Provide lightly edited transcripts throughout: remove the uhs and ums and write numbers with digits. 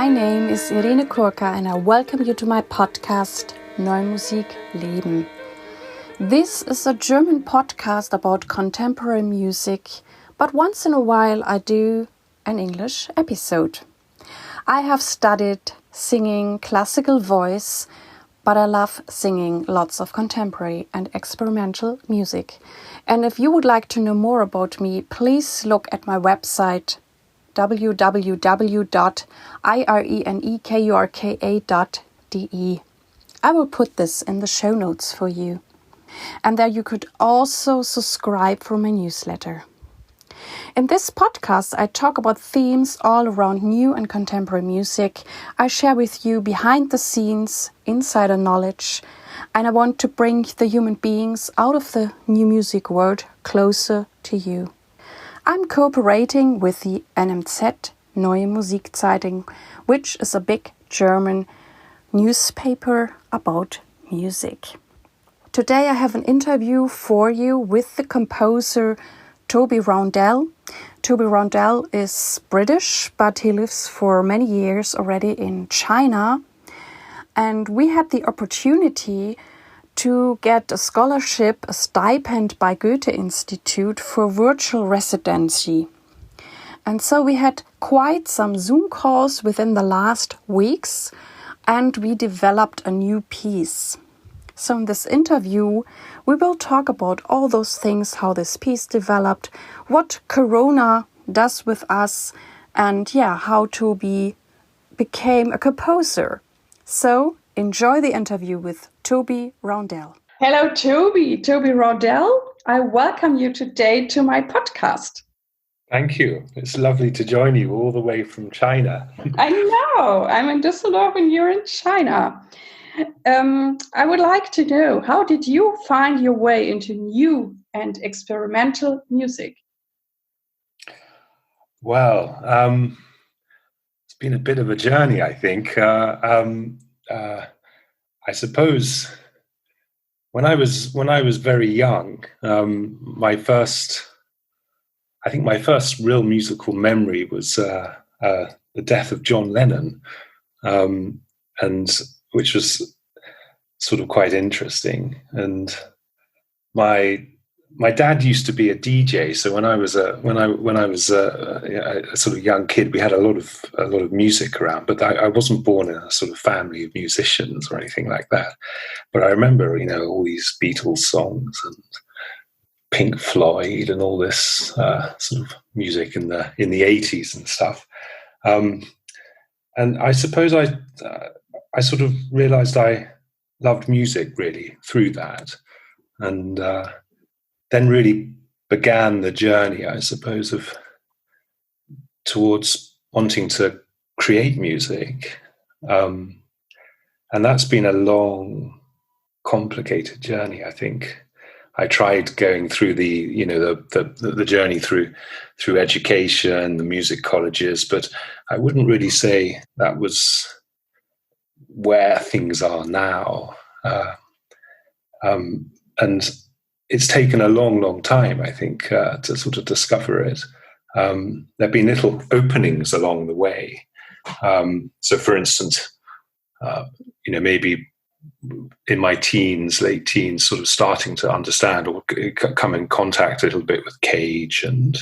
My name is Irene Kurka and I welcome you to my podcast Neue, musik, leben. This is a German podcast about contemporary music, but once in a while I do an English episode. I have studied singing classical voice, but I love singing lots of contemporary and experimental music. And if you would like to know more about me, please look at my website www.irenekurka.de. I will put this in the show notes for you. And there you could also subscribe for my newsletter. In this podcast, I talk about themes all around new and contemporary music. I share with you behind the scenes, insider knowledge, and I want to bring the human beings out of the new music world closer to you. I'm cooperating with the NMZ, Neue Musikzeitung, which is a big German newspaper about music. Today I have an interview for you with the composer Toby Roundell. Toby Roundell is British, but he lives for many years already in China. And we had the opportunity to get a scholarship, a stipend by Goethe Institute for virtual residency. And so we had quite some Zoom calls within the last weeks, and we developed a new piece. So in this interview, we will talk about all those things, how this piece developed, what Corona does with us, and how Toby became a composer. So enjoy the interview with Toby Roundell. Hello, Toby Roundell. I welcome you today to my podcast. Thank you. It's lovely to join you all the way from China. I know. I'm in Dusseldorf and you're in China. I would like to know, how did you find your way into new and experimental music? Well, it's been a bit of a journey, I think. I suppose when I was very young, my first real musical memory was the death of John Lennon, and which was sort of quite interesting. And my dad used to be a DJ, so when I was a sort of young kid, we had a lot of music around. But I wasn't born in a sort of family of musicians or anything like that. But I remember, all these Beatles songs and Pink Floyd and all this sort of music in the 80s and stuff. And I suppose I sort of realised I loved music really through that, and then really began the journey, I suppose, towards wanting to create music, and that's been a long, complicated journey. I think I tried going through the journey through education, the music colleges, but I wouldn't really say that was where things are now, and it's taken a long, long time, I think, to sort of discover it. There have been little openings along the way. So, for instance, maybe in my late teens, sort of starting to understand or come in contact a little bit with Cage and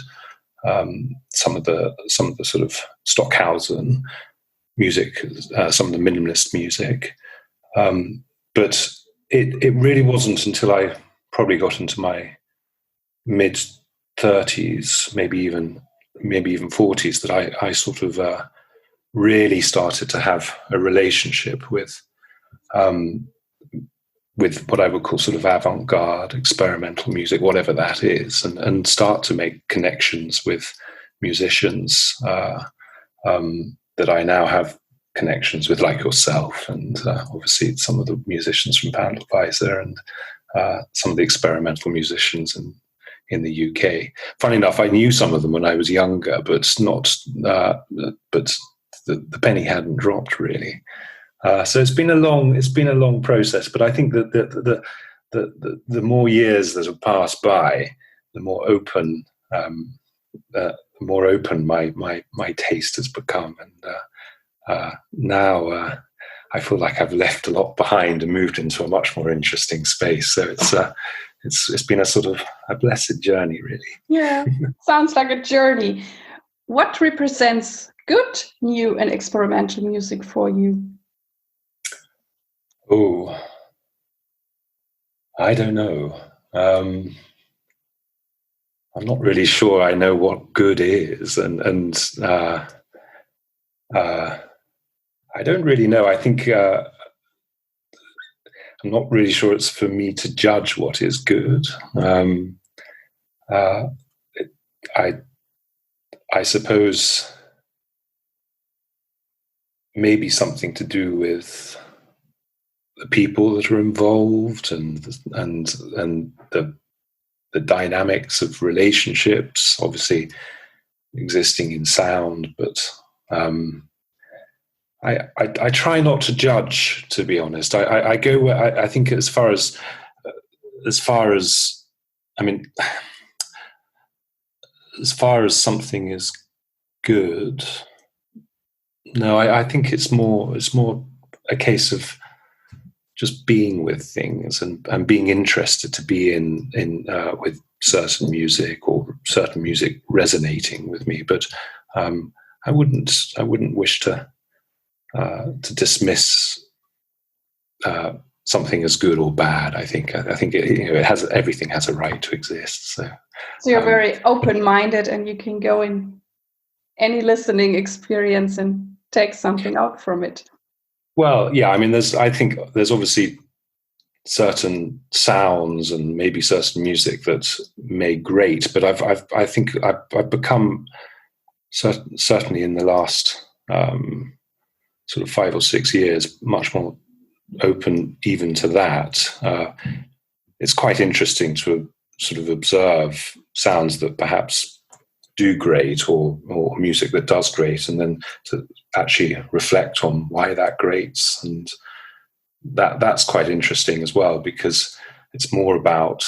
some of the sort of Stockhausen music, some of the minimalist music. But it really wasn't until I probably got into my mid-30s, maybe even 40s, that I sort of really started to have a relationship with what I would call sort of avant-garde, experimental music, whatever that is, and start to make connections with musicians that I now have connections with, like yourself, and obviously some of the musicians from Wandelweiser and some of the experimental musicians in the UK. Funny enough, I knew some of them when I was younger, but the penny hadn't dropped really. So it's been a long process. But I think that the more years that have passed by, the more open my taste has become, now I feel like I've left a lot behind and moved into a much more interesting space. So it's been a sort of a blessed journey, really. Yeah, sounds like a journey. What represents good, new, and experimental music for you? Oh, I don't know. I'm not really sure I know what good is, and I don't really know. I think I'm not really sure it's for me to judge what is good. I suppose maybe something to do with the people that are involved and the dynamics of relationships, obviously existing in sound, but I try not to judge, to be honest. I go where I think as far as I mean, as far as something is good, no, I think it's more a case of just being with things and being interested to be in with certain music or certain music resonating with me. But I wouldn't wish to dismiss something as good or bad. I think it has, everything has a right to exist. So you're very open-minded, and you can go in any listening experience and take something out from it. Well, yeah, I mean, I think there's obviously certain sounds and maybe certain music that's made great, but I think I've become certainly in the last sort of 5 or 6 years much more open even to that. It's quite interesting to sort of observe sounds that perhaps do great or music that does great, and then to actually reflect on why that grates, and that's quite interesting as well, because it's more about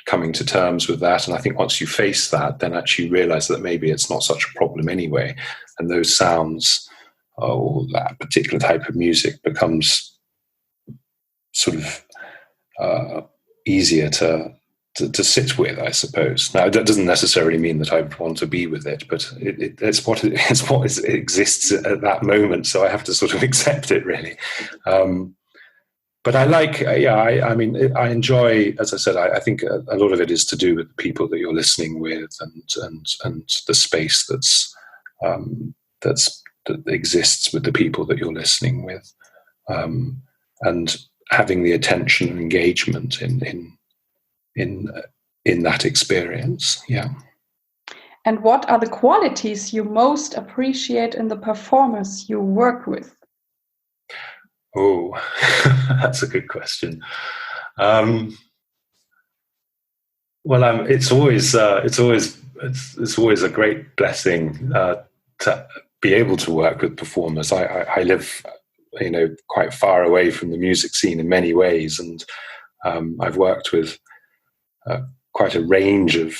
coming to terms with that. And I think once you face that, then actually realize that maybe it's not such a problem anyway, and those sounds or that particular type of music becomes sort of easier to sit with, I suppose. Now, that doesn't necessarily mean that I would want to be with it, but it's what it exists at that moment. So I have to sort of accept it, really. But I like, I mean, I enjoy, as I said, I think a lot of it is to do with the people that you're listening with, and the space that exists with the people that you're listening with, and having the attention and engagement in that experience. Yeah. And what are the qualities you most appreciate in the performers you work with? Oh, that's a good question. It's always a great blessing to be able to work with performers. I live, quite far away from the music scene in many ways, and I've worked with quite a range of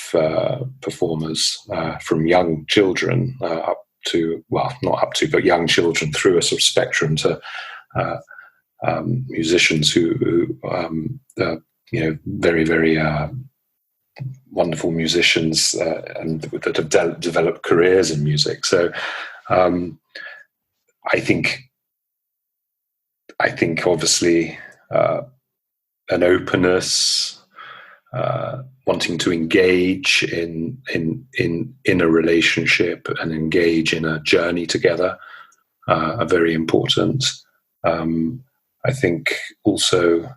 performers, from young children up to, well, not up to, but young children through a sort of spectrum to musicians who very, very wonderful musicians and that have developed careers in music. So I think obviously an openness, wanting to engage in a relationship and engage in a journey together are very important. I think also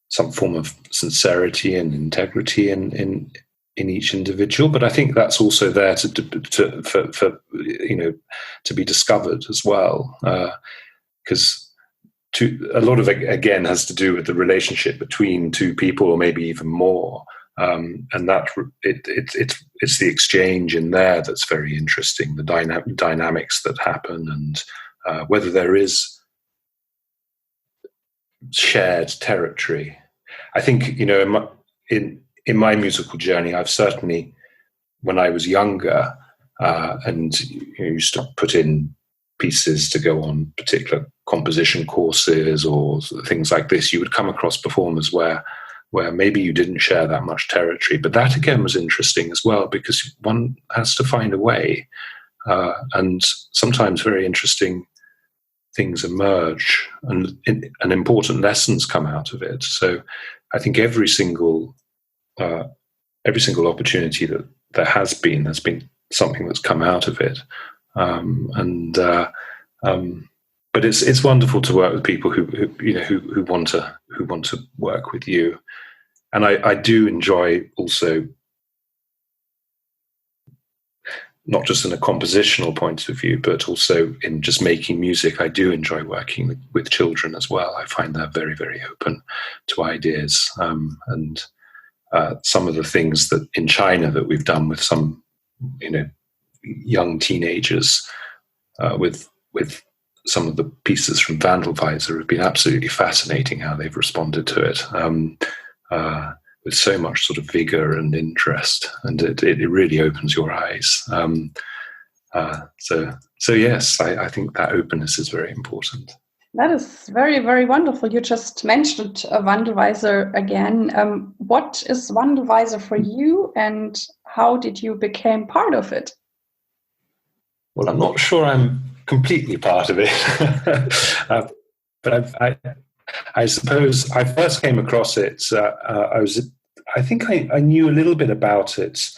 some form of sincerity and integrity in each individual, but I think that's also there to be discovered as well, because a lot of it again has to do with the relationship between two people, or maybe even more, and that it's the exchange in there that's very interesting, the dynamics that happen, and whether there is shared territory. I think in my musical journey, I've certainly, when I was younger, and used to put in pieces to go on particular composition courses or things like this, you would come across performers where maybe you didn't share that much territory. But that again was interesting as well, because one has to find a way, and sometimes very interesting things emerge and important lessons come out of it. So I think every single opportunity that there has been something that's come out of it. But it's wonderful to work with people who want to work with you, and I do enjoy also, not just in a compositional point of view, but also in just making music. I do enjoy working with children as well. I find that very, very open to ideas, and some of the things that in China that we've done with some young teenagers, with some of the pieces from Wandelweiser have been absolutely fascinating, how they've responded to it, with so much sort of vigor and interest, and it really opens your eyes. So yes, I think that openness is very important. That is very, very wonderful. You just mentioned Wandelweiser again. What is Wandelweiser for you, and how did you become part of it? Well, I'm not sure I'm completely part of it, but I suppose I first came across it. I think I knew a little bit about it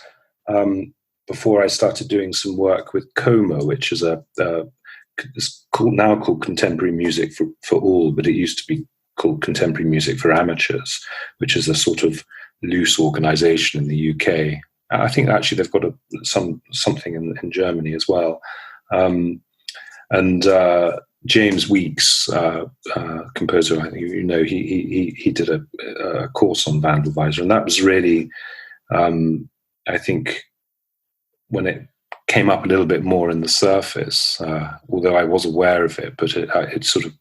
before I started doing some work with Coma, which is it's now called Contemporary Music for All, but it used to be called Contemporary Music for Amateurs, which is a sort of loose organisation in the UK. I think actually they've got something in Germany as well. And James Weeks, composer, I think he did a course on Wandelweiser, and that was really, I think, when it came up a little bit more in the surface, although I was aware of it, but it sort of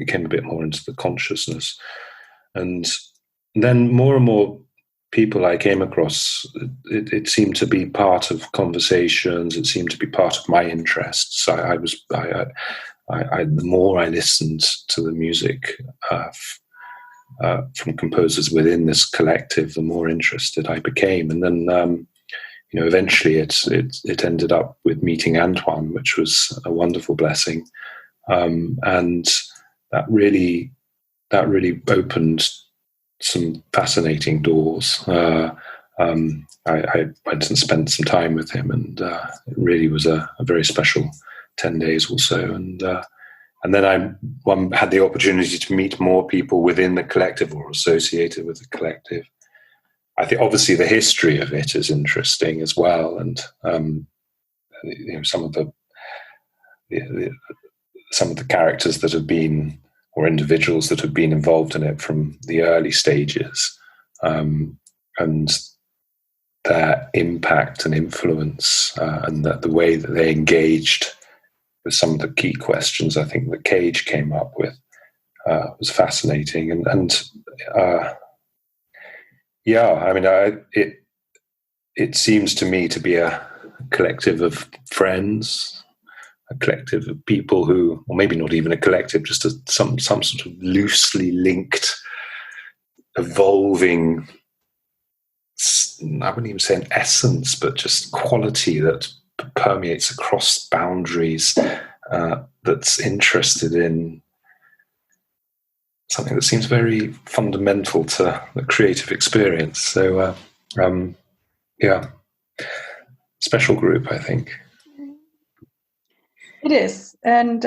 came a bit more into the consciousness. And then more and more people I came across, it seemed to be part of conversations. It seemed to be part of my interests. The more I listened to the music from composers within this collective, the more interested I became. And then, eventually it ended up with meeting Antoine, which was a wonderful blessing, and that really opened some fascinating doors. I went and spent some time with him, and it really was a very special 10 days or so. And then I had the opportunity to meet more people within the collective or associated with the collective. I think obviously the history of it is interesting as well, and some of the characters that have been, or individuals that have been involved in it from the early stages, and their impact and influence, and the way that they engaged with some of the key questions I think that Cage came up with was fascinating. It seems to me to be a collective of friends, a collective of people who, or maybe not even a collective, just some sort of loosely linked, evolving, I wouldn't even say an essence, but just quality that permeates across boundaries, that's interested in something that seems very fundamental to the creative experience. So, special group, I think. It is. And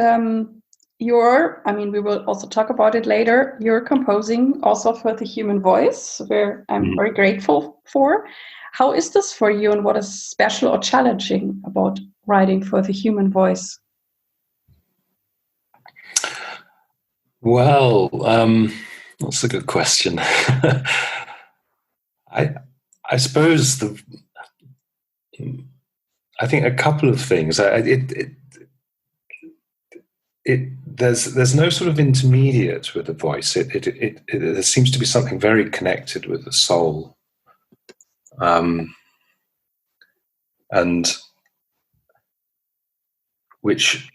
we will also talk about it later. You're composing also for the human voice, where I'm very grateful for. How is this for you, and what is special or challenging about writing for the human voice? Well, that's a good question. I suppose I think a couple of things. There's no sort of intermediate with the voice. There seems to be something very connected with the soul, and which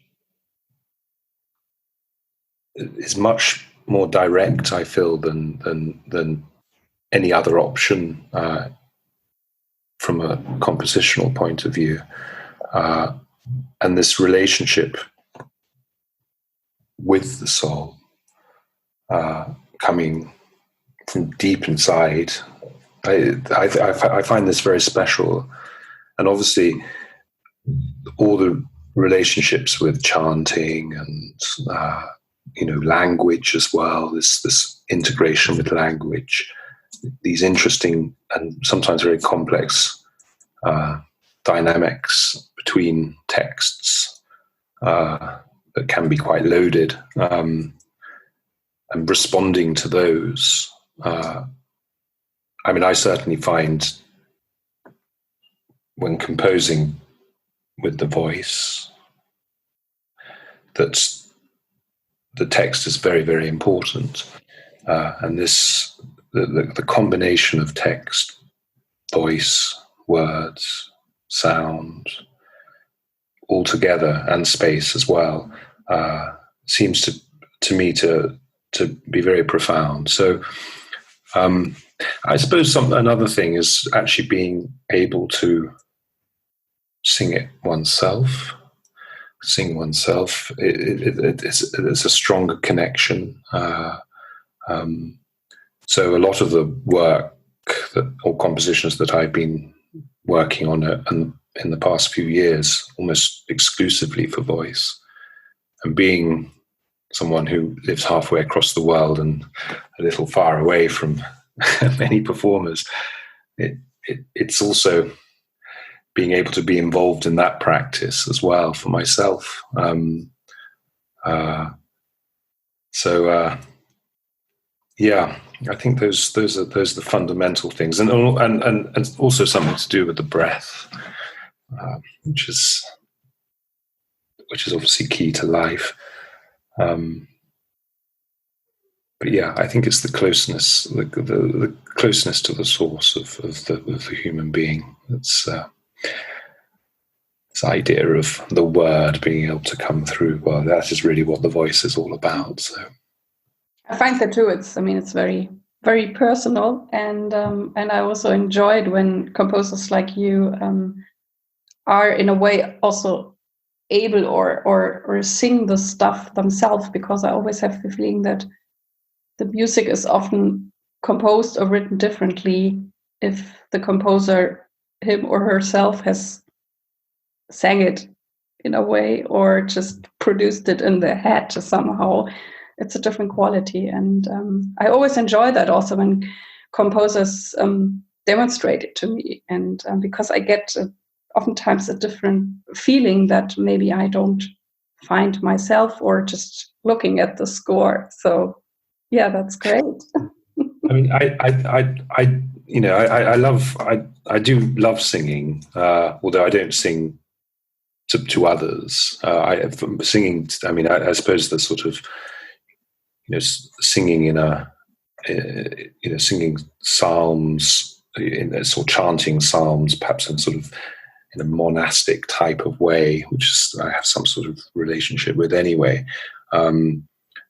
is much more direct, I feel, than any other option from a compositional point of view. And this relationship with the soul, coming from deep inside, I find this very special. And obviously, all the relationships with chanting and language as well, this integration with language, these interesting and sometimes very complex dynamics between texts that can be quite loaded, and responding to those. I certainly find when composing with the voice that the text is very, very important. And the combination of text, voice, words, sound, all together, and space as well, seems to me to be very profound. So I suppose another thing is actually being able to sing oneself. It's a stronger connection. So a lot of the work or compositions that I've been working on in the past few years, almost exclusively for voice, and being someone who lives halfway across the world and a little far away from many performers, it's also being able to be involved in that practice as well for myself. I think those are the fundamental things, and also something to do with the breath, which is obviously key to life. But yeah, I think it's the closeness, the closeness to the source of the human being. It's this idea of the word being able to come through. Well, that is really what the voice is all about. So I find that too. It's very, very personal, and I also enjoyed when composers like you are in a way also able or sing the stuff themselves, because I always have the feeling that the music is often composed or written differently if the composer, him or herself, has sang it in a way or just produced it in their head somehow. It's a different quality, and I always enjoy that also when composers demonstrate it to me, and because I get oftentimes a different feeling that maybe I don't find myself or just looking at the score. So yeah, that's great. I mean, I do love singing, although I don't sing to others. Singing, I mean, I suppose the sort of, singing singing psalms, sort of chanting psalms, perhaps in sort of in a monastic type of way, which I have some sort of relationship with anyway.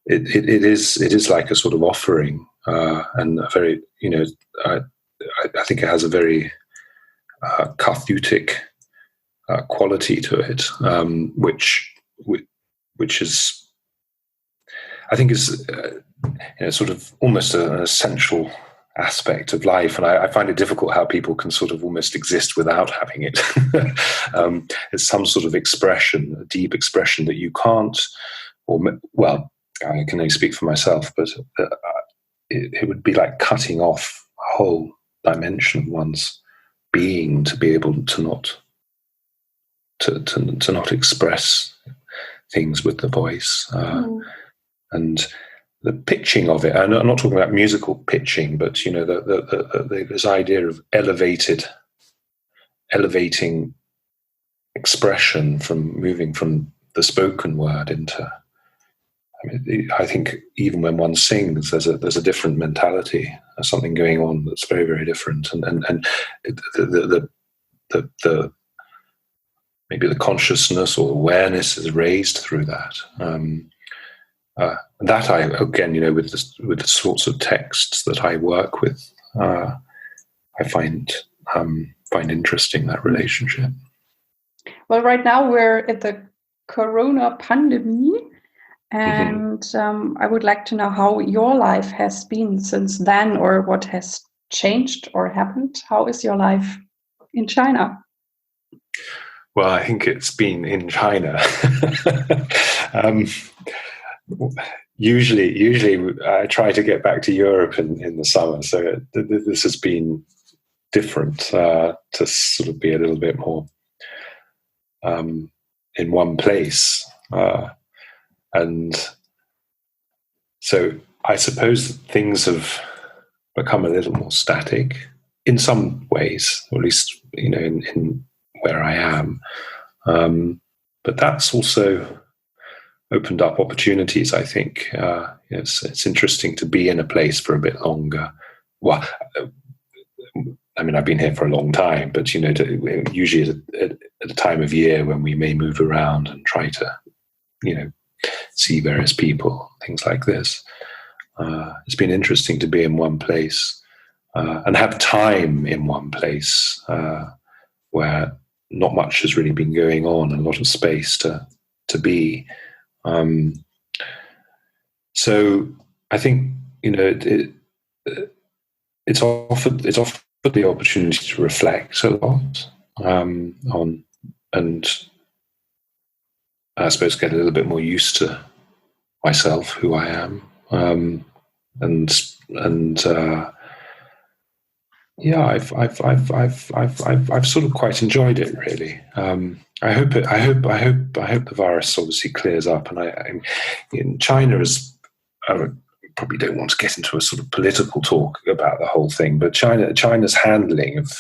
It is like a sort of offering, and a very, I think it has a very cathartic quality to it, which is, I think, is sort of almost an essential aspect of life, and I find it difficult how people can sort of almost exist without having it. It's some sort of expression, a deep expression that you can't, I can only speak for myself, but it would be like cutting off a whole dimension of one's being to be able to not express things with the voice, and the pitching of it. And I'm not talking about musical pitching, but this idea of elevating expression from moving from the spoken word into. I think even when one sings, there's a different mentality. There's something going on that's very, very different, and the maybe the consciousness or awareness is raised through that. that I, again, with the sorts of texts that I work with, I find interesting, that relationship. Well, right now we're at the Corona pandemic, and I would like to know how your life has been since then, or what has changed or happened. How is your life in China? Well, I think it's been in China. Usually I try to get back to Europe in the summer, so this has been different, to sort of be a little bit more in one place, and so I suppose things have become a little more static in some ways, or at least in where I am, but that's also opened up opportunities. I think it's interesting to be in a place for a bit longer. Well, I mean, I've been here for a long time, but usually at a time of year when we may move around and try to, see various people, things like this. It's been interesting to be in one place and have time in one place where not much has really been going on, and a lot of space to be. So I think it's offered the opportunity to reflect a lot on, and I suppose get a little bit more used to myself, who I am, and I've sort of quite enjoyed it, really. I hope the virus obviously clears up, and in China is. I probably don't want to get into a sort of political talk about the whole thing, but China's handling of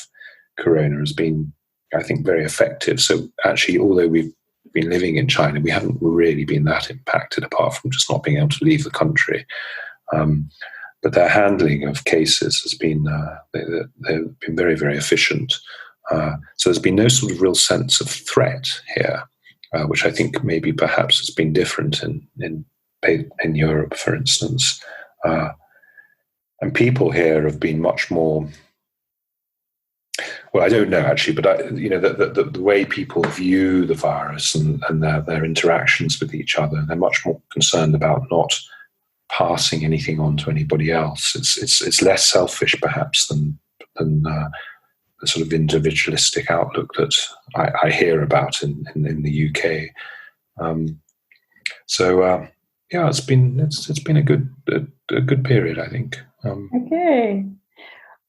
Corona has been, I think, very effective. So actually, although we've been living in China, we haven't really been that impacted, apart from just not being able to leave the country. But their handling of cases has been they've been very, very efficient. So there's been no sort of real sense of threat here, which I think maybe perhaps has been different in Europe, for instance. And people here have been much more. Well, I don't know actually, but the way people view the virus and their interactions with each other, they're much more concerned about not passing anything on to anybody else. It's less selfish, perhaps, than the sort of individualistic outlook that I hear about in the UK. Yeah, it's been a good period, I think. Okay.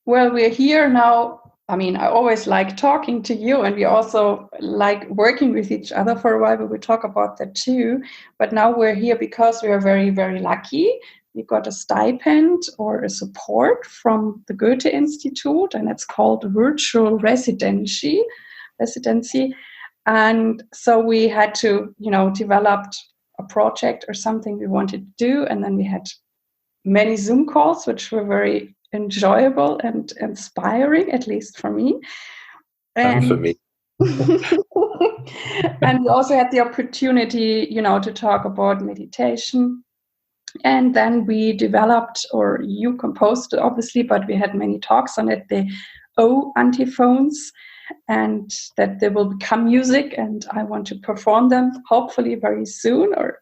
Well, we're here now. I mean, I always like talking to you, and we also like working with each other for a while, but we talk about that too. But now we're here because we are very, very lucky. We got a stipend or a support from the Goethe Institute, and it's called virtual residency. And so we had to, develop a project or something we wanted to do. And then we had many Zoom calls, which were very enjoyable and inspiring, at least for me. And for me. And we also had the opportunity, to talk about meditation. And then we developed, or you composed it, obviously, but we had many talks on it, the antiphons, and that they will become music. And I want to perform them, hopefully very soon or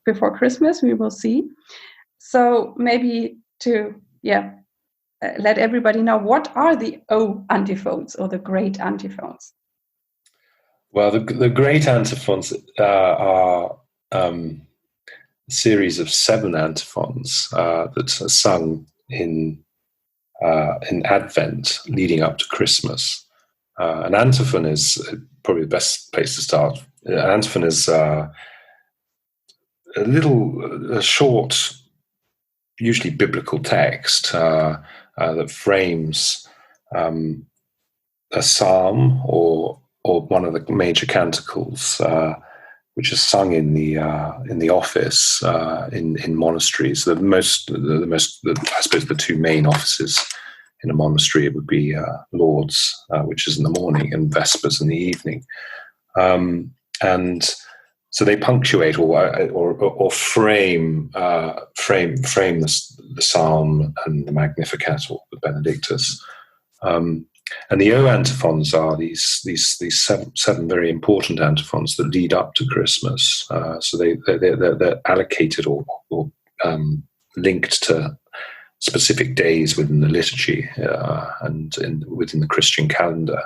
before Christmas, we will see. So maybe to, let everybody know, what are the antiphons or the Great Antiphons? Well, the Great Antiphons are a series of 7 antiphons that are sung in Advent, leading up to Christmas. An antiphon is probably the best place to start. An antiphon is a short, usually biblical text that frames a psalm or one of the major canticles, which is sung in the office in monasteries. I suppose the 2 main offices in a monastery would be Lauds, which is in the morning, and Vespers in the evening. And so they punctuate or frame the Psalm and the Magnificat or the Benedictus. And the O antiphons are these seven very important antiphons that lead up to Christmas. So they're allocated or linked to specific days within the liturgy and within the Christian calendar.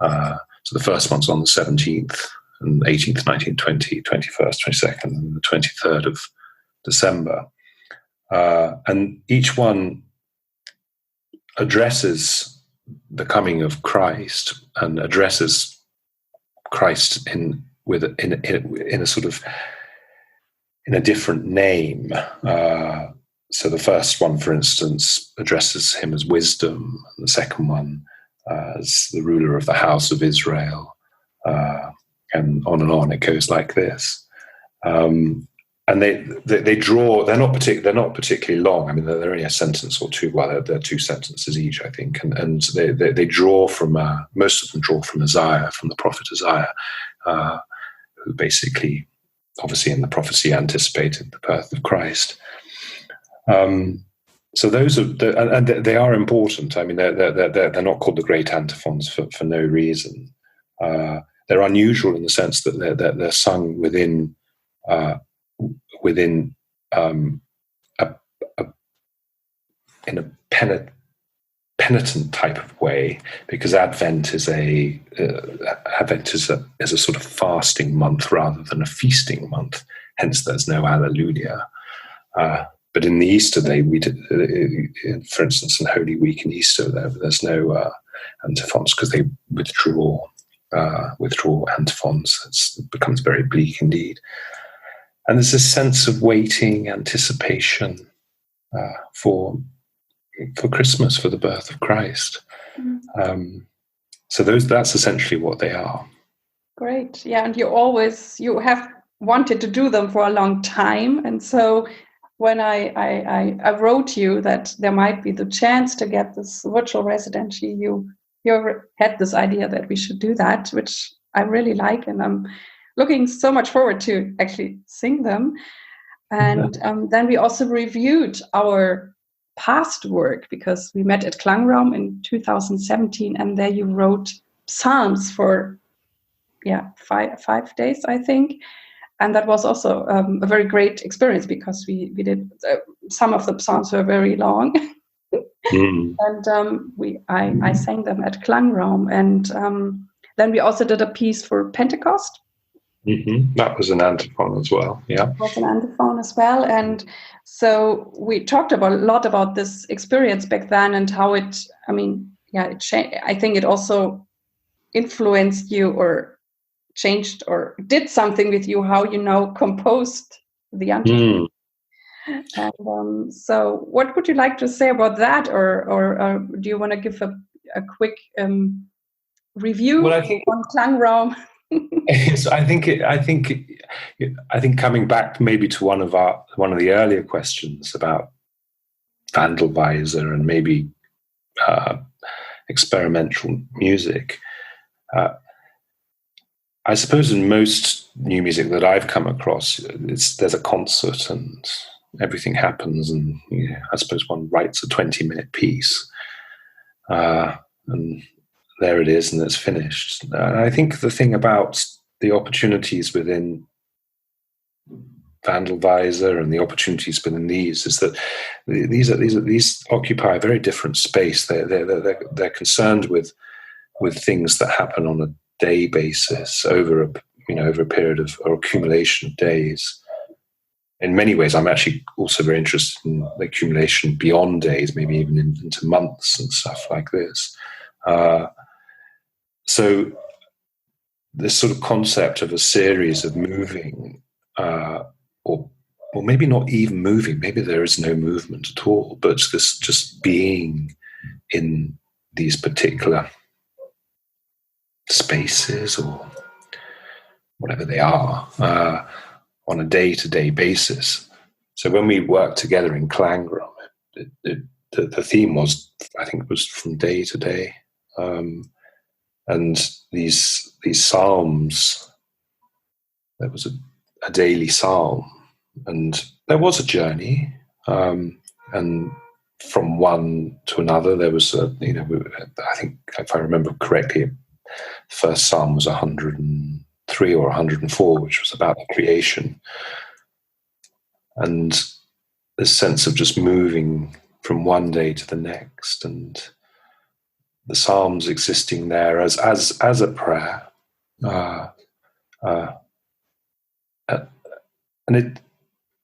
So the first one's on the 17th, and 18th, 19th, 20th, 21st, 22nd, and the 23rd of December. And each one addresses the coming of Christ and addresses Christ in a sort of in a different name. So the first one, for instance, addresses him as wisdom, and the second one as the ruler of the house of Israel, and on. It goes like this. And they draw. They're not particularly long. I mean, they're only a sentence or two. Well, they're two sentences each, I think. And they draw from most of them draw from Isaiah, from the prophet Isaiah, who basically, obviously, in the prophecy anticipated the birth of Christ. So those are, and they are important. I mean, they're not called the Great Antiphons for no reason. They're unusual in the sense that they're sung within in a penitent type of way, because Advent is a sort of fasting month rather than a feasting month. Hence, there's no Alleluia. But in the Easter day, we did, for instance, in Holy Week and Easter, there's no antiphons because they withdraw antiphons. It becomes very bleak indeed. And there's a sense of waiting, anticipation for Christmas, for the birth of Christ. So that's essentially what they are. Great, yeah. And you have wanted to do them for a long time, and so when I wrote you that there might be the chance to get this virtual residency, you had this idea that we should do that, which I really like, and I'm looking so much forward to actually sing them. And then we also reviewed our past work, because we met at Klangraum in 2017, and there you wrote psalms for 5 days, I think. And that was also a very great experience, because we did some of the psalms were very long, and I sang them at Klangraum, and then we also did a piece for Pentecost. Mm-hmm. That was an antiphon as well. Yeah, it was an antiphon as well, and so we talked a lot about this experience back then and how it. I mean, it changed. I think it also influenced you, or changed or did something with you, how you composed the antiphon. And so what would you like to say about that, or do you want to give a quick review on Klangraum? So I think coming back maybe to one of the earlier questions about wandelweiser and maybe experimental music, I suppose in most new music that I've come across, there's a concert and everything happens, and I suppose one writes a 20-minute piece, and there it is, and it's finished. And I think the thing about the opportunities within wandelweiser and the opportunities within these is that these occupy a very different space. They're concerned with things that happen on a day basis over a period of or accumulation of days. In many ways, I'm actually also very interested in the accumulation beyond days, maybe even into months and stuff like this. So this sort of concept of a series of moving, or maybe not even moving, maybe there is no movement at all, but this just being in these particular spaces or whatever they are on a day-to-day basis. So when we worked together in Klangraum, the theme was from day to day, and these psalms. There was a daily psalm, and there was a journey, and from one to another there was I think, if I remember correctly, the first psalm was 103 or 104, which was about the creation, and this sense of just moving from one day to the next, and the psalms existing there as a prayer, and it.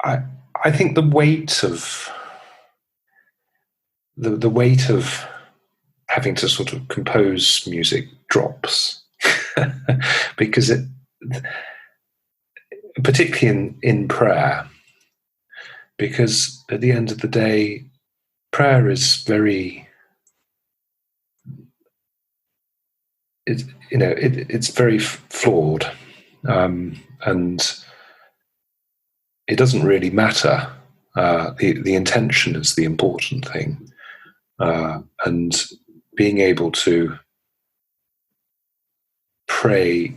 I think the weight of having to sort of compose music drops because it, particularly in prayer, because at the end of the day, prayer is very, it's very flawed, and it doesn't really matter. The intention is the important thing, and being able to pray,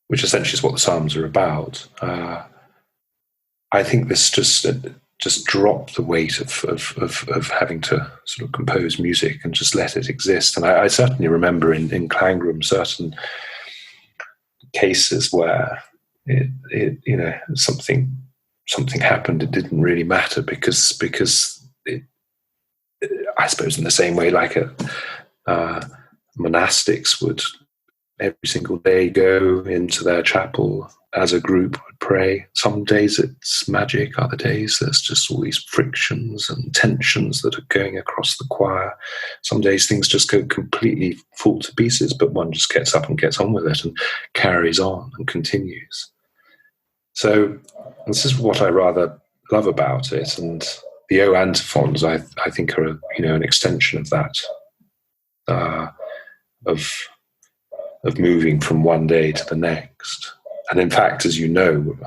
which essentially is what the Psalms are about. I think this just dropped the weight of having to sort of compose music and just let it exist. And I certainly remember in Klangraum certain cases where something happened. It didn't really matter because I suppose in the same way like monastics would every single day go into their chapel as a group, would pray. Some days it's magic, other days there's just all these frictions and tensions that are going across the choir. Some days things just go completely fall to pieces, but one just gets up and gets on with it and carries on and continues. So this is what I rather love about it, and the Antiphons I think are an extension of that, of moving from one day to the next. And in fact, as you know,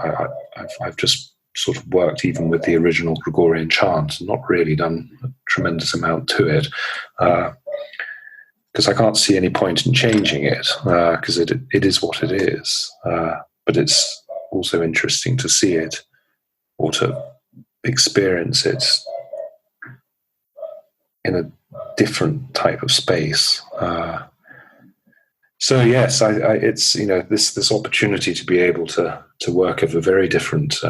I've just sort of worked even with the original Gregorian chant and not really done a tremendous amount to it, because I can't see any point in changing it, because it is what it is. But it's also interesting to see it or to experience it in a different type of space. So yes, it's this opportunity to be able to work over very different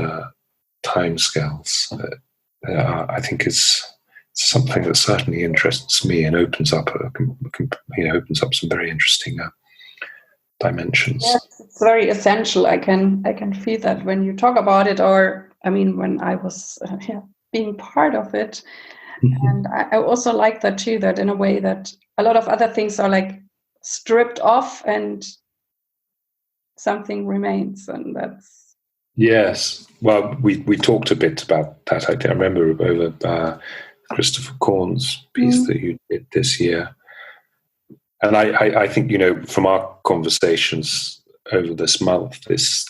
timescales. I think is something that certainly interests me and opens up some very interesting dimensions. Yes, it's very essential. I can feel that when you talk about it, or I mean, when I was being part of it, and I also like that too. That in a way that a lot of other things are like stripped off and something remains, and that's yes. Well, we talked a bit about that. I remember over Christopher Korn's piece that you did this year, and I think from our conversations over this month, this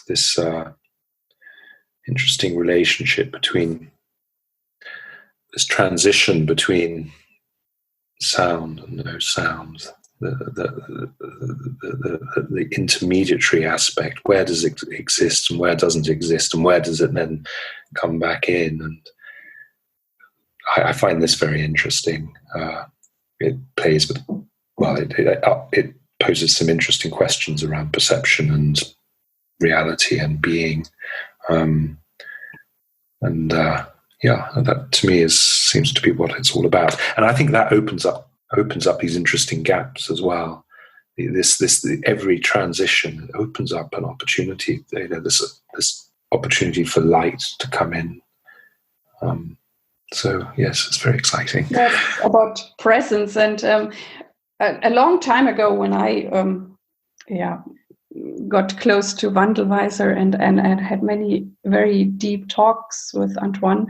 interesting relationship between this transition between sound and no sound. The intermediary aspect, where does it exist and where doesn't exist, and where does it then come back in? And I find this very interesting. It plays with, it poses some interesting questions around perception and reality and being, that to me seems to be what it's all about. And I think that opens up these interesting gaps as well. Every transition opens up an opportunity. This opportunity for light to come in. So yes, it's very exciting. That's about presence. And a long time ago, when I got close to Wandelweiser and had many very deep talks with Antoine,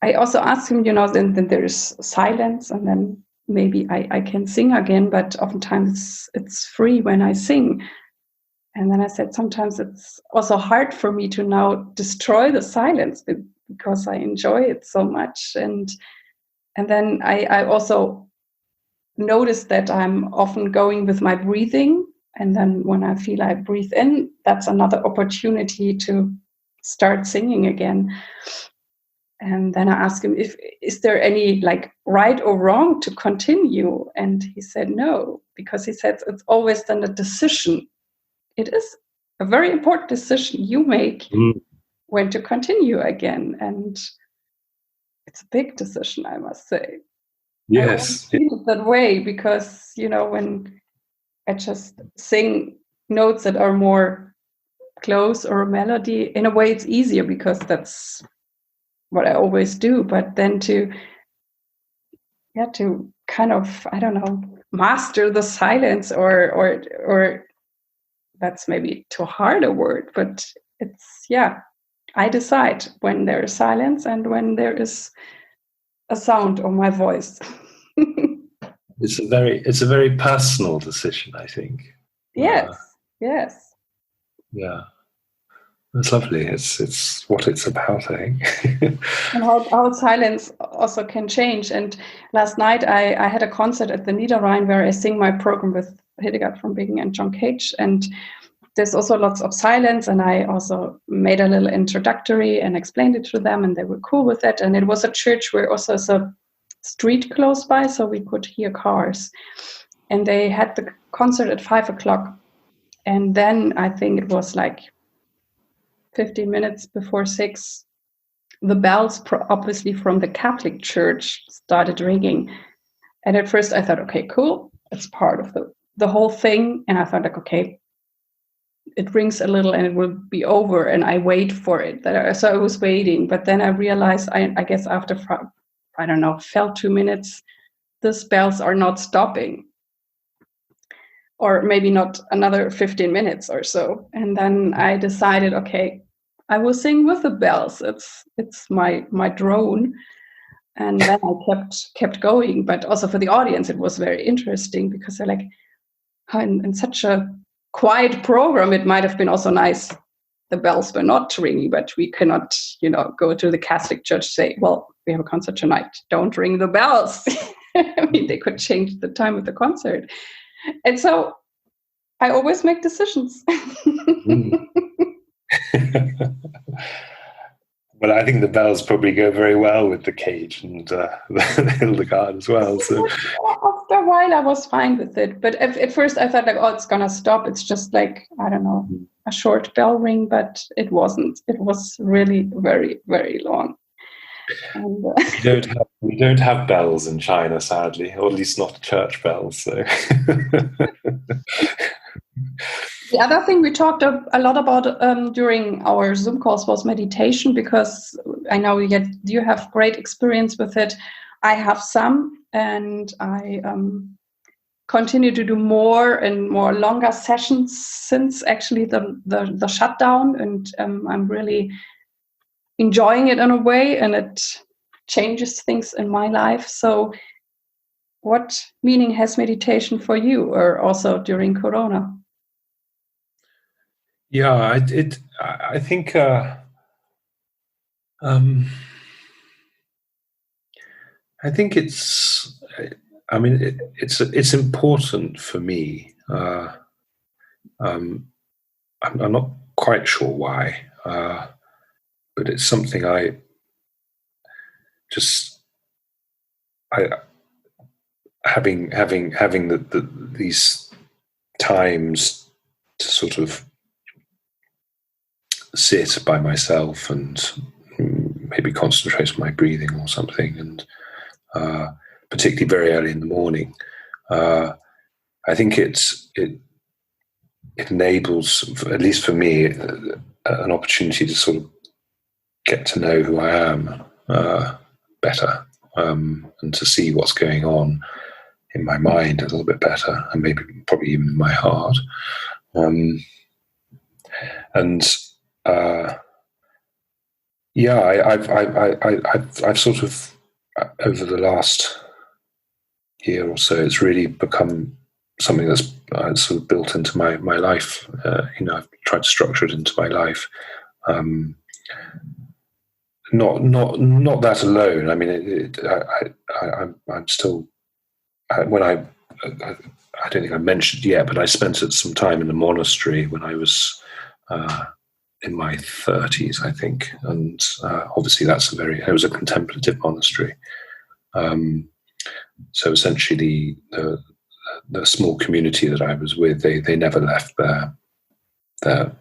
I also asked him, then there is silence, and then maybe I can sing again, but oftentimes it's free when I sing. And then I said, sometimes it's also hard for me to now destroy the silence because I enjoy it so much. And then I also noticed that I'm often going with my breathing And then when I feel I breathe in, that's another opportunity to start singing again. And then I asked him, is there any like right or wrong to continue? And he said no, because he said it's always then a decision. It is a very important decision you make when to continue again. And it's a big decision, I must say. I always Yes. feel it that way because, when I just sing notes that are more close or a melody, in a way it's easier because that's what I always do. But then to kind of, I don't know, master the silence or that's maybe too hard a word, but it's, I decide when there is silence and when there is a sound of my voice. It's a very personal decision, I think. Yes. Yeah. That's lovely. It's what it's about, I think. And how silence also can change. And last night I had a concert at the Niederrhein where I sing my program with Hildegard from Bingen and John Cage. And there's also lots of silence. And I also made a little introductory and explained it to them, and they were cool with it. And it was a church where also is a street close by, so we could hear cars. And they had the concert at 5:00. And then I think it was like 15 minutes before 6, the bells, obviously from the Catholic Church, started ringing. And at first I thought, okay, cool. It's part of the whole thing. And I thought, like, okay, it rings a little and it will be over. And I wait for it. So I was waiting. But then I realized, I guess after, I don't know, felt 2 minutes, these bells are not stopping. Or maybe not another 15 minutes or so. And then I decided, okay, I will sing with the bells. It's my drone. And then I kept going. But also for the audience, it was very interesting because they're like, oh, in such a quiet program, it might have been also nice. The bells were not ringing, but we cannot, go to the Catholic Church, say, well, we have a concert tonight. Don't ring the bells. I mean, they could change the time of the concert. And so I always make decisions. Well, I think the bells probably go very well with the cage and the Hildegard as well. So after a while, I was fine with it. But at first, I thought, like, oh, it's gonna stop. It's just like, I don't know, a short bell ring, but it wasn't. It was really very, very long. And, we don't have bells in China, sadly, or at least not church bells. So. The other thing we talked a lot about during our Zoom calls was meditation, because I know you have great experience with it. I have some, and I continue to do more and more longer sessions since actually the shutdown, and I'm really enjoying it in a way, and it changes things in my life. So what meaning has meditation for you, or also during Corona? Yeah, I think I think it's. I mean, it's important for me. I'm not quite sure why, but it's something I having these times to sort of sit by myself and maybe concentrate on my breathing or something, and particularly very early in the morning. I think it enables, at least for me, an opportunity to sort of get to know who I am better, and to see what's going on in my mind a little bit better, and probably even in my heart. I've sort of, over the last year or so, it's really become something that's sort of built into my life. I've tried to structure it into my life. Not that alone. I mean, I'm still, when I I don't think I mentioned yet, but I spent some time in a monastery when I was in my 30s, I think, and obviously it was a contemplative monastery. So essentially, the small community that I was with, they never left their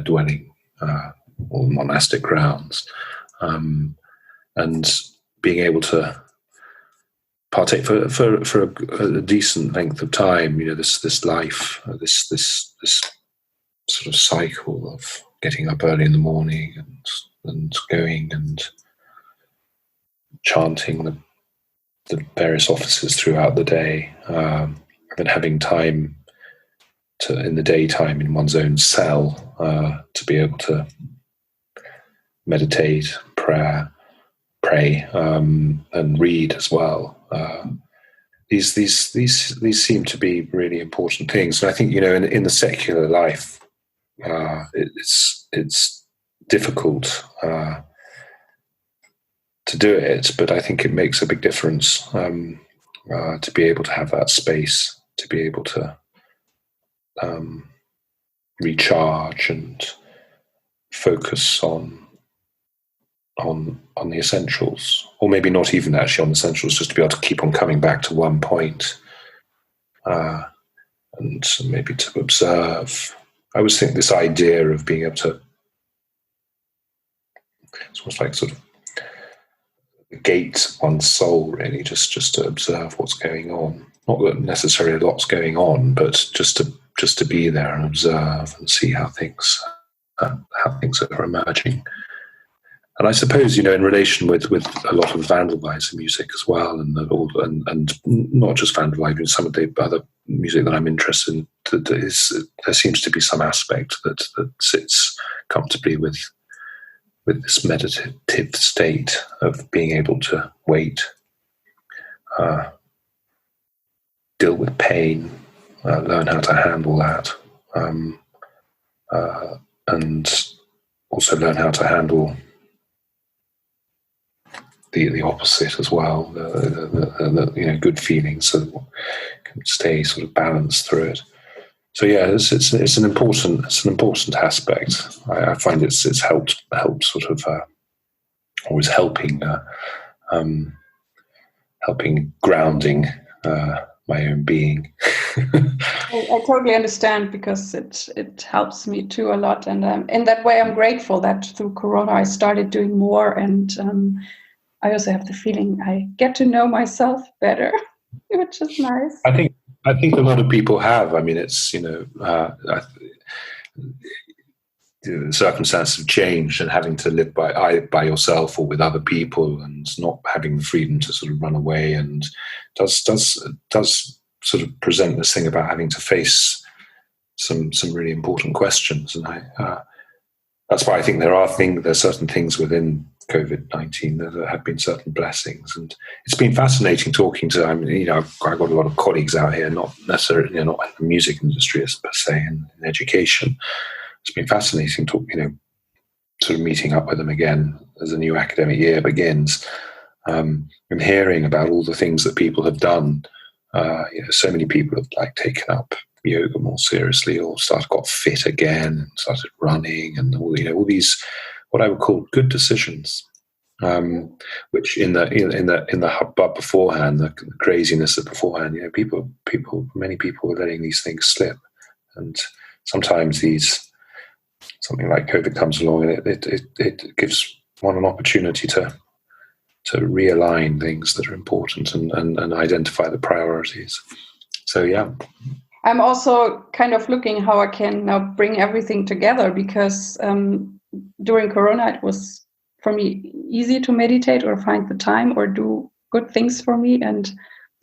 dwelling or monastic grounds, and being able to partake for a decent length of time, this life, this sort of cycle of getting up early in the morning and going and chanting the various offices throughout the day, and then having time in the daytime in one's own cell to be able to meditate, pray, and read as well. These seem to be really important things, and I think in the secular life, it's difficult to do it, but I think it makes a big difference to be able to have that space, to be able to recharge and focus on the essentials, or maybe not even actually on the essentials, just to be able to keep on coming back to one point, and maybe to observe. I always think this idea of being able to, it's almost like sort of gate one's soul, really, just to observe what's going on. Not that necessarily a lot's going on, but just to be there and observe and see how things are emerging. And I suppose, in relation with a lot of wandelweiser music as well, and not just wandelweiser, some of the other music that I'm interested in, there seems to be some aspect that sits comfortably with this meditative state of being able to wait, deal with pain, learn how to handle that, and also learn how to handle the opposite as well, the good feelings, so that one can stay sort of balanced through it. So yeah, it's an important aspect. I find it's helped sort of always helping grounding my own being. I totally understand, because it helps me too a lot, and in that way I'm grateful that through Corona I started doing more, and I also have the feeling I get to know myself better, which is nice. I think a lot of people have. I mean, it's the circumstances have changed, and having to live by yourself or with other people, and not having the freedom to sort of run away, and does sort of present this thing about having to face some really important questions. And that's why I think there are certain things within COVID-19 that have been certain blessings, and it's been fascinating talking to. I mean, I've got a lot of colleagues out here, not necessarily, not in the music industry per se, in education. It's been fascinating sort of meeting up with them again as the new academic year begins, and hearing about all the things that people have done. So many people have taken up yoga more seriously, or got fit again, and started running, and all these what I would call good decisions, which in the hubbub beforehand, the craziness of beforehand, many people were letting these things slip, and sometimes something like COVID comes along, and it gives one an opportunity to realign things that are important and identify the priorities. So yeah. I'm also kind of looking how I can now bring everything together, because during Corona it was for me easy to meditate or find the time or do good things for me, and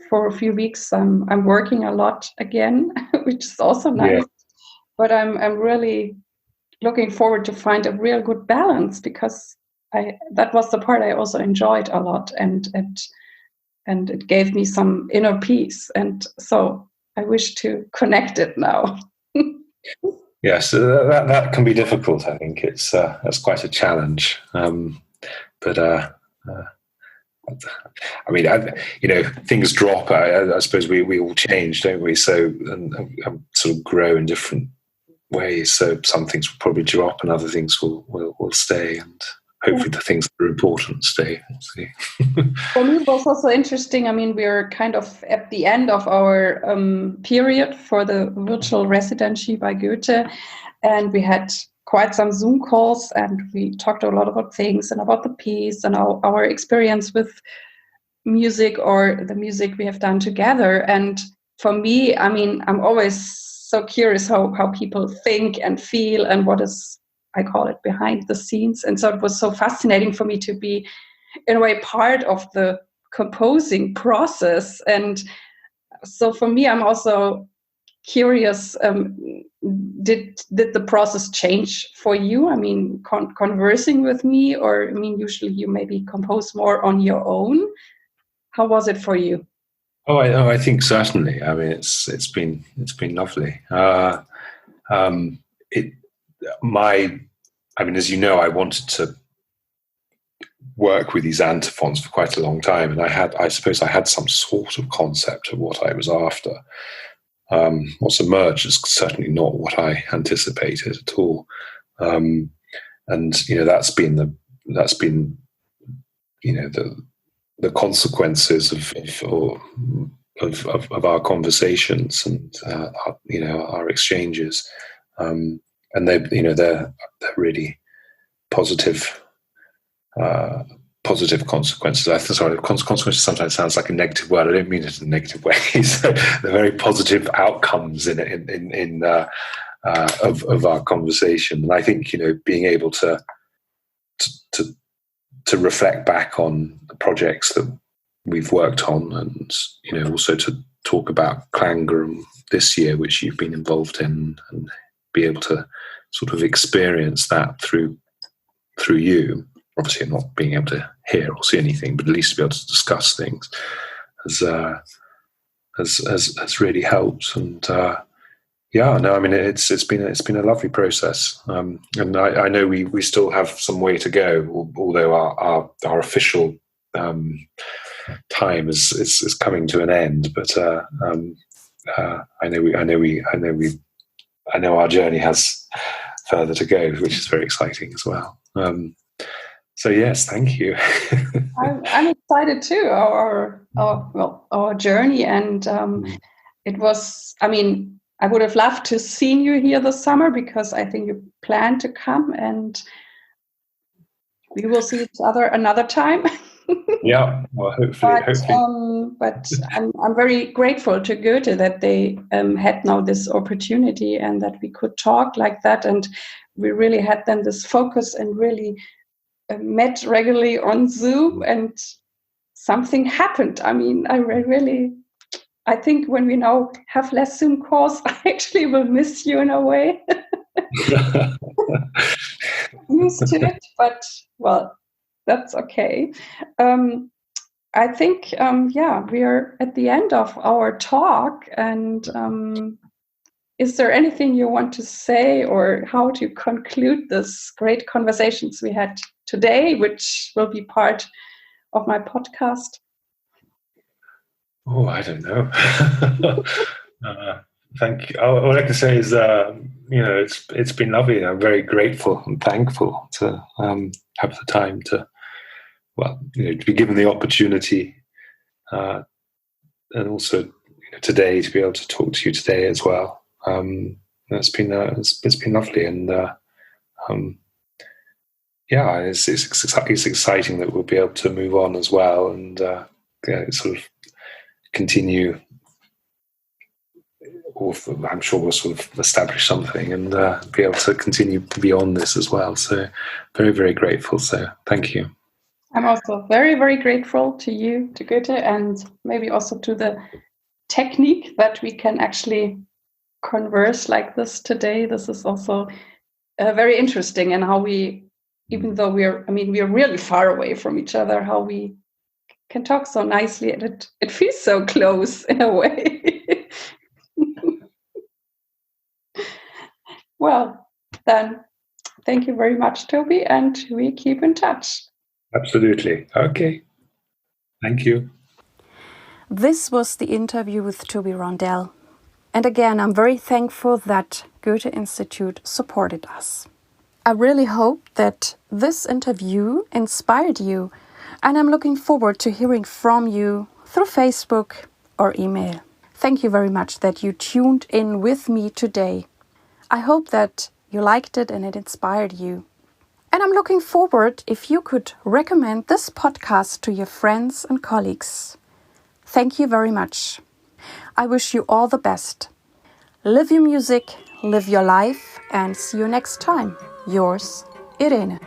for a few weeks I'm working a lot again, which is also nice. Yeah. But I'm really looking forward to find a real good balance, because that was the part I also enjoyed a lot, and it gave me some inner peace, and so I wish to connect it now. Yes, that can be difficult. I think that's quite a challenge. But I mean, things drop. I suppose we all change, don't we? So and sort of grow in different ways. So some things will probably drop, and other things will stay. And hopefully, the things that are important stay. We'll see. For me, it was also interesting. I mean, we're kind of at the end of our period for the virtual residency by Goethe, and we had quite some Zoom calls, and we talked a lot about things and about the piece and our experience with music or the music we have done together. And for me, I mean, I'm always so curious how people think and feel and what is, I call it, behind the scenes. And so it was so fascinating for me to be, in a way, part of the composing process. And so for me, I'm also curious, did the process change for you? I mean, conversing with me, or I mean, usually you maybe compose more on your own. How was it for you? I think certainly. I mean, it's been lovely. I mean, as you know, I wanted to work with these antiphons for quite a long time, and I suppose I had some sort of concept of what I was after. What's emerged is certainly not what I anticipated at all, and that's been the consequences of our conversations and our exchanges, and they're really positive consequences. Consequences sometimes sounds like a negative word. I don't mean it in a negative way. So they're very positive outcomes of our conversation. And I think being able to reflect back on the projects that we've worked on, and also to talk about Klangraum this year, which you've been involved in, and be able to sort of experience that through you. Obviously, I'm not being able to hear or see anything, but at least to be able to discuss things has really helped. And I mean, it's been a lovely process, and I know we still have some way to go, although our official time is coming to an end. But I know our journey has further to go, which is very exciting as well. So yes, thank you. I'm excited too. Our journey, and it was. I mean, I would have loved to see you here this summer, because I think you plan to come, and we will see each other another time. Yeah, well, hopefully. But I'm very grateful to Goethe that they had now this opportunity, and that we could talk like that, and we really had then this focus and really met regularly on Zoom, and something happened. I mean, I think when we now have less Zoom calls, I actually will miss you in a way. Used to it, but well, that's okay. I think, we are at the end of our talk, and is there anything you want to say, or how to conclude this great conversations we had today, which will be part of my podcast? Oh, I don't know. Thank you. All I can say is, it's been lovely. I'm very grateful and thankful to have the time to be given the opportunity, and also today to be able to talk to you today as well. It's been lovely, and it's exciting that we'll be able to move on as well, and sort of continue. I'm sure we'll sort of establish something and be able to continue beyond this as well. So very, very grateful. So thank you. I'm also very, very grateful to you, to Goethe, and maybe also to the technique that we can actually converse like this today. This is also very interesting, and how we, even though we're really far away from each other, how we can talk so nicely, and it feels so close in a way. Well, then, thank you very much, Toby, and we keep in touch. Absolutely. Okay. Thank you. This was the interview with Toby Roundell. And again, I'm very thankful that Goethe Institute supported us. I really hope that this interview inspired you, and I'm looking forward to hearing from you through Facebook or email. Thank you very much that you tuned in with me today. I hope that you liked it and it inspired you. And I'm looking forward if you could recommend this podcast to your friends and colleagues. Thank you very much. I wish you all the best. Live your music, live your life, and see you next time. Yours, Irene.